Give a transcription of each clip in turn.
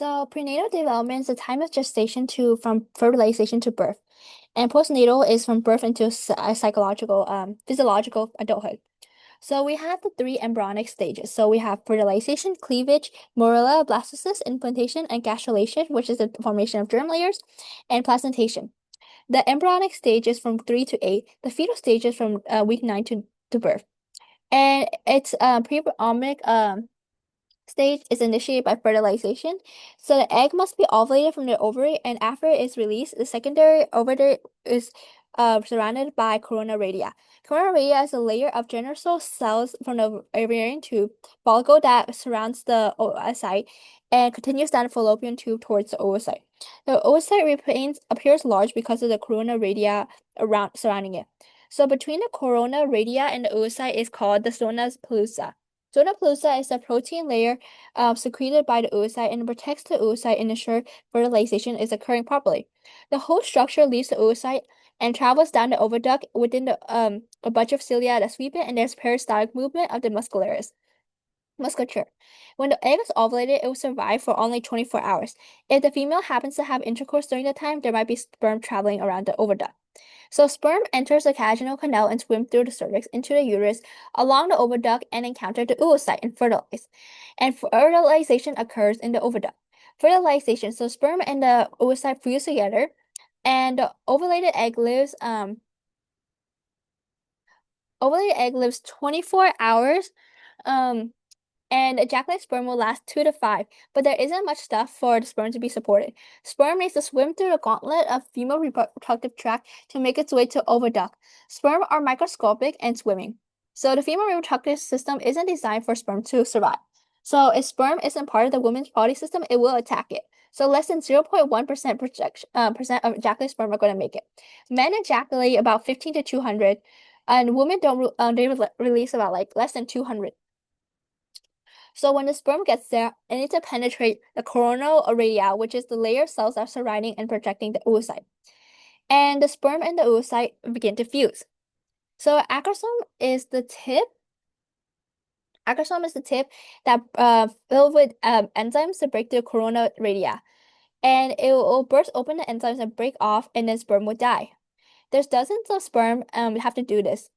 So prenatal development is the time of gestation to from fertilization to birth, and postnatal is from birth into physiological adulthood. So we have the three embryonic stages. So we have fertilization, cleavage, morula, blastocyst, implantation, and gastrulation, which is the formation of germ layers, and placentation. The embryonic stage is from 3 to 8. The fetal stage is from week 9 to birth. And it's pre-embryonic stage is initiated by fertilization. So the egg must be ovulated from the ovary, and after it is released, the secondary ovary is surrounded by corona radii. Corona radii is a layer of germinal cells from the ovarian tube follicle that surrounds the oocyte and continues down the fallopian tube towards the oocyte. The oocyte appears large because of the corona radii around surrounding it. So between the corona radii and the oocyte is called the zona pellucida. Zona pellucida is a protein layer secreted by the oocyte and protects the oocyte and ensures fertilization is occurring properly. The whole structure leaves the oocyte and travels down the oviduct within a bunch of cilia that sweep it, and there's peristaltic movement of the musculature. When the egg is ovulated, it will survive for only 24 hours. If the female happens to have intercourse during the time, there might be sperm traveling around the oviduct. So sperm enters the vaginal canal and swims through the cervix into the uterus along the oviduct and encounter the oocyte and fertilize. And fertilization occurs in the oviduct. Fertilization, so sperm and the oocyte fuse together, and the ovulated egg lives 24 hours. Um, and ejaculated sperm will last 2 to 5, but there isn't much stuff for the sperm to be supported. Sperm needs to swim through the gauntlet of female reproductive tract to make its way to oviduct. Sperm are microscopic and swimming. So the female reproductive system isn't designed for sperm to survive. So if sperm isn't part of the woman's body system, it will attack it. So less than 0.1% percent of ejaculated sperm are going to make it. Men ejaculate about 15 to 200, and women don't they release about like less than 200. So when the sperm gets there, it needs to penetrate the coronal radii, which is the layer of cells that are surrounding and protecting the oocyte. And the sperm and the oocyte begin to fuse. So acrosome is the tip that filled with enzymes to break the coronal radii. And it will burst open the enzymes and break off, and then sperm will die. There's dozens of sperm have to do this.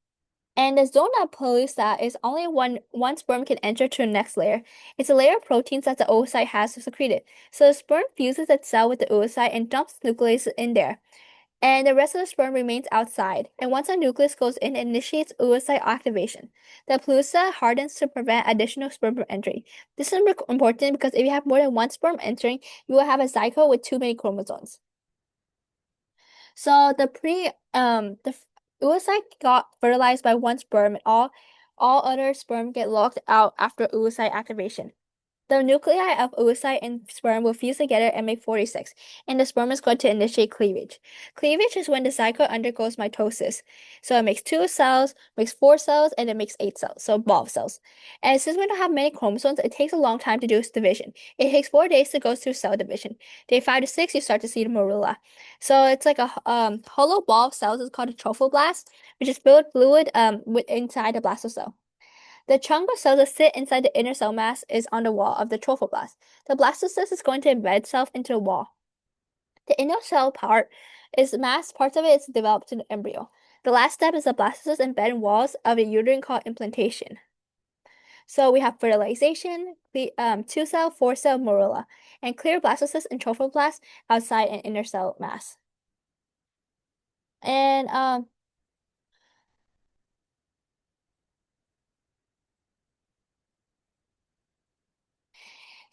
And the zona pellucida is only one sperm can enter to the next layer. It's a layer of proteins that the oocyte has secreted. So the sperm fuses itself with the oocyte and dumps nucleus in there. And the rest of the sperm remains outside. And once a nucleus goes in, it initiates oocyte activation. The pellucida hardens to prevent additional sperm from entering. This is important because if you have more than one sperm entering, you will have a zygote with too many chromosomes. So the oocyte got fertilized by one sperm, and all other sperm get locked out after oocyte activation. The nuclei of oocyte and sperm will fuse together and make 46, and the sperm is going to initiate cleavage. Cleavage is when the zygote undergoes mitosis. So it makes 2 cells, makes 4 cells, and it makes 8 cells, so bulb cells. And since we don't have many chromosomes, it takes a long time to do its division. It takes 4 days to go through cell division. Day 5 to 6, you start to see the morula. So it's like a hollow ball of cells is called a trophoblast, which is filled fluid inside the blastocell. The chunk of cells that sit inside the inner cell mass is on the wall of the trophoblast. The blastocyst is going to embed itself into the wall. The inner cell part is mass, parts of it is developed in the embryo. The last step is the blastocyst embed walls of a uterine called implantation. So we have fertilization, 2 cell, 4 cell morula, and clear blastocyst and trophoblast outside an inner cell mass. And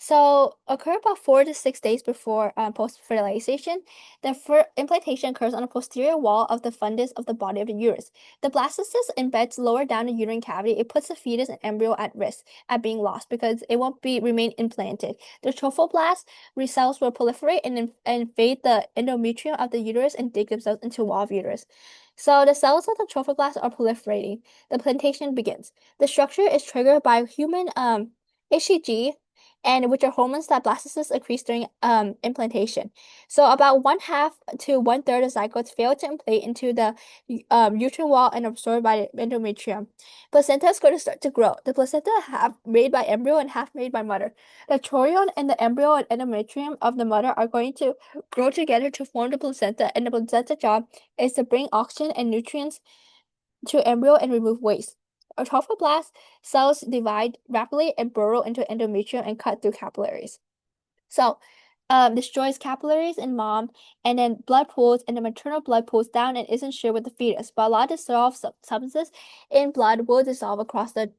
So occur about 4 to 6 days before post-fertilization. The implantation occurs on the posterior wall of the fundus of the body of the uterus. The blastocyst embeds lower down the uterine cavity. It puts the fetus and embryo at risk at being lost because it won't remain implanted. The trophoblast cells will proliferate and invade the endometrium of the uterus and dig themselves into the wall of uterus. So the cells of the trophoblast are proliferating. The implantation begins. The structure is triggered by human HCG and which are hormones that blastocysts secrete during implantation. So about 1/2 to 1/3 of zygotes fail to implante into the uterine wall and absorbed by the endometrium. Placenta is going to start to grow. The placenta half made by embryo and half made by mother. The chorion and the embryo and endometrium of the mother are going to grow together to form the placenta, and the placenta job is to bring oxygen and nutrients to embryo and remove waste. Trophoblast cells divide rapidly and burrow into endometrium and cut through capillaries. So, destroys capillaries in mom, and then blood pools, and the maternal blood pools down and isn't shared with the fetus. But a lot of dissolved substances in blood will dissolve across the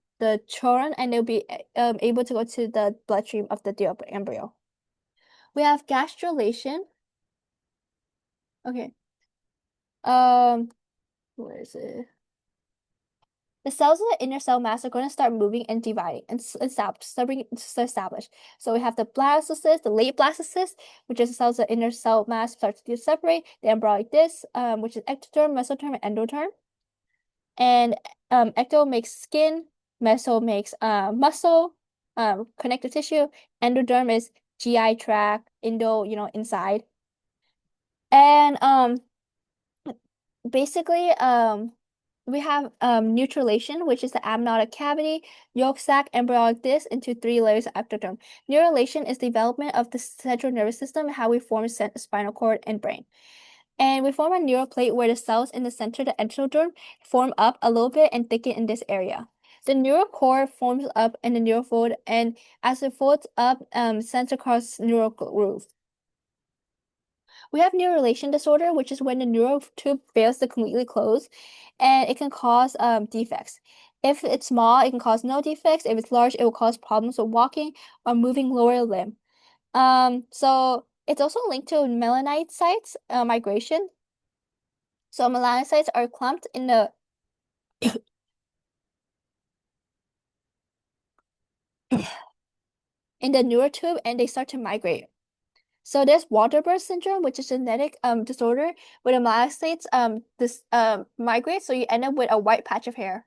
chorion, and they'll be able to go to the bloodstream of the embryo. We have gastrulation. Okay. Where is it? The cells of the inner cell mass are going to start moving and dividing and establish. So we have the blastocyst, the late blastocyst, which is the cells of the inner cell mass starts to separate, the embryonic disc, which is ectoderm, mesoderm, and endoderm. And ecto makes skin, meso makes muscle, connective tissue, endoderm is GI tract, endo, inside. And basically, we have neurulation, which is the amniotic cavity, yolk sac, embryonic disc into 3 layers of ectoderm. Neurulation is development of the central nervous system, how we form spinal cord and brain. And we form a neural plate where the cells in the center, the endoderm, form up a little bit and thicken in this area. The neural core forms up in the neural fold, and as it folds up, sends across neural groove. We have neurulation disorder, which is when the neural tube fails to completely close, and it can cause defects. If it's small, it can cause no defects. If it's large, it will cause problems with walking or moving lower limb. So it's also linked to melanocytes migration. So melanocytes are clumped in the neural tube, and they start to migrate. So there's Waardenburg syndrome, which is a genetic disorder where the melanocytes migrate, so you end up with a white patch of hair.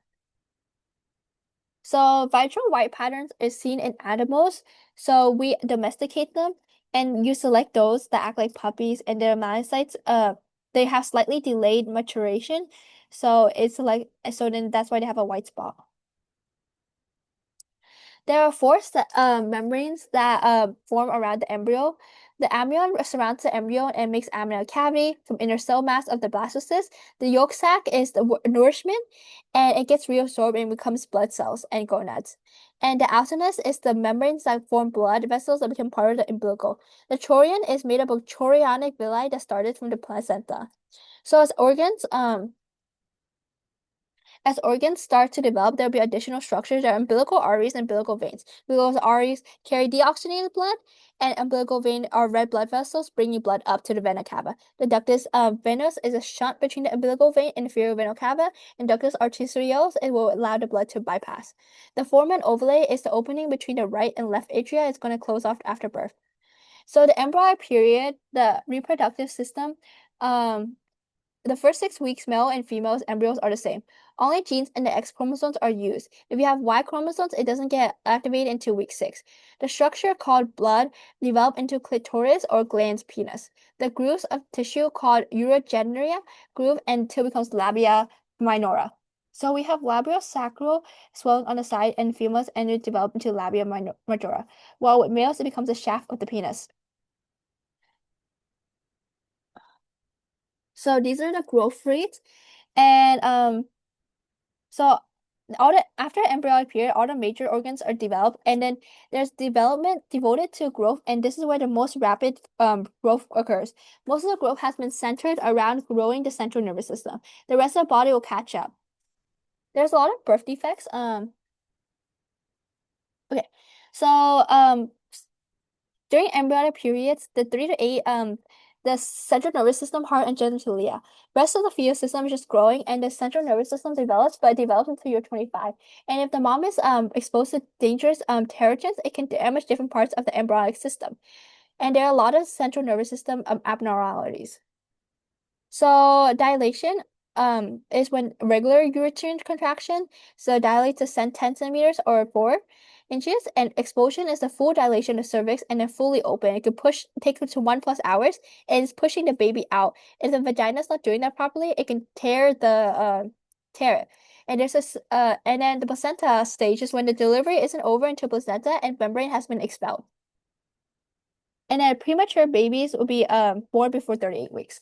So vitral white patterns is seen in animals. So we domesticate them, and you select those that act like puppies, and their melanocytes they have slightly delayed maturation. So then that's why they have a white spot. There are four membranes that form around the embryo. The amnion surrounds the embryo and makes amniotic cavity from inner cell mass of the blastocyst. The yolk sac is the nourishment, and it gets reabsorbed and becomes blood cells and gonads. And the alternus is the membranes that form blood vessels that become part of the umbilical. The chorion is made up of chorionic villi that started from the placenta. So as organs start to develop, there'll be additional structures that are umbilical arteries and umbilical veins. Umbilical arteries carry deoxygenated blood, and umbilical vein are red blood vessels bringing blood up to the vena cava. The ductus venous is a shunt between the umbilical vein and inferior vena cava, and ductus arteriosus it will allow the blood to bypass. The foramen ovale is the opening between the right and left atria. It's going to close off after birth. So the embryonic period, the reproductive system, the first 6 weeks, male and female embryos are the same. Only genes in the X chromosomes are used. If you have Y chromosomes, it doesn't get activated until week 6. The structure called blood develop into clitoris or glans penis. The grooves of tissue called urogenia groove until it becomes labia minora. So we have labiosacral swelling on the side, and females and it develop into labia majora. While with males, it becomes the shaft of the penis. So these are the growth rates, and so after embryonic period, all the major organs are developed, and then there's development devoted to growth, and this is where the most rapid growth occurs. Most of the growth has been centered around growing the central nervous system. The rest of the body will catch up. There's a lot of birth defects. Okay, so during embryonic periods, the 3 to 8 the central nervous system, heart, and genitalia. Rest of the fetal system is just growing, and the central nervous system develops, but it develops until you're 25. And if the mom is exposed to dangerous teratogens, it can damage different parts of the embryonic system. And there are a lot of central nervous system abnormalities. So dilation is when regular uterine contraction, so dilate to 10 centimeters or 4. Inches and expulsion is the full dilation of cervix and then fully open. It could take up to 1+ hours, and it's pushing the baby out. If the vagina is not doing that properly, it can tear it. And and then the placenta stage is when the delivery isn't over until placenta and membrane has been expelled. And then premature babies will be born before 38 weeks.